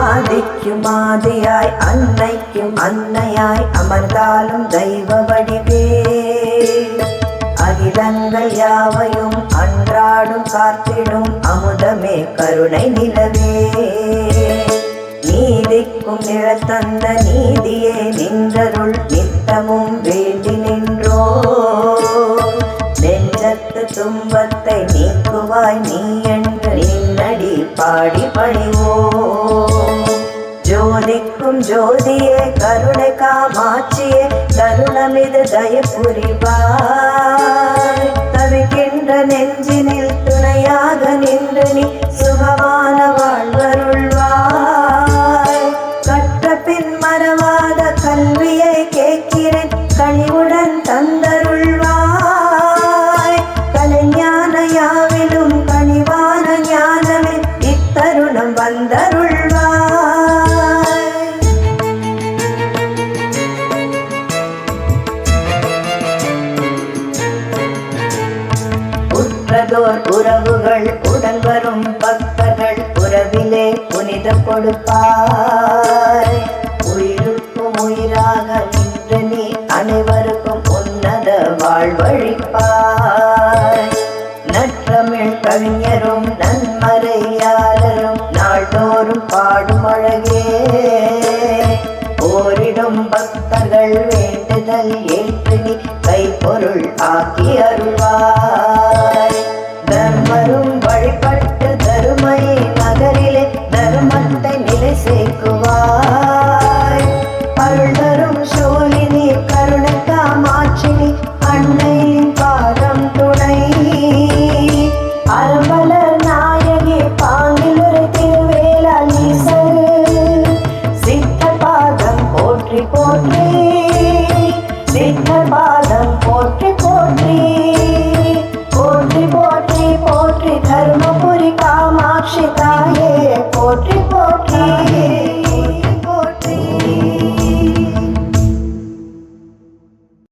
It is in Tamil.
ஆதிக்கும் ஆதியாய் அன்னைக்கும் அன்னையாய் அமர்ந்தாலும் தெய்வ வடிவே அகிலங்கள் யாவையும் அன்றாடும் காத்திடும் அமுதமே கருணை நிலவே நீதிக்கும் நிழத்தந்த நீதியே நின்றருள் நித்தமும் வேண்டி நின்றோ நெஞ்சத்து துன்பத்தை நீக்குவாய் நீ என்று நின்னடி பாடி பணிவோ ஜோதிக்கும் ஜோதியே கருணை காமாட்சியே தருணமிது தய புரிவாய் தவிக்கின்ற நெஞ்சினில் துணையாக நின்று நீ சுகமான வாழ்வருள்வாய் கற்ற பின் மறவாத கல்வியை கேட்கிறேன் கனிவுடன் தந்தருள்வாய் கலைஞான யாவிலும் கனிவான ஞானமே இத்தருணம் வந்தருள்வாய் உறவுகள் உடன் வரும் பக்தர்கள் உறவிலே புனித கொடுப்பாய் உயிருக்கும் உயிராக நின்று நீ அனைவருக்கும் உன்னத வாழ்வழிப்பாய் நற்றமிழ் கவிஞரும் நன்மறையாளரும் நாள்தோறும் பாடும் அழகே ஓரிடும் பக்தர்கள் வேண்டுதல் ஏற்று நீ கைப்பொருள் ஆக்கி அருள்வாய் தர்மரும் வழிபட்டு தருமை நகரிலே தர்மத்தை நிலை சேர்க்குவாய் அருள்தரும் சோழினி கருணை காமாட்சினி அன்னையின் பாதம் துணை அறமலர் நாயகி பாங்கிலுரை திருவேலால் ஈசர் சித்த பாதம் போற்றி போற்றி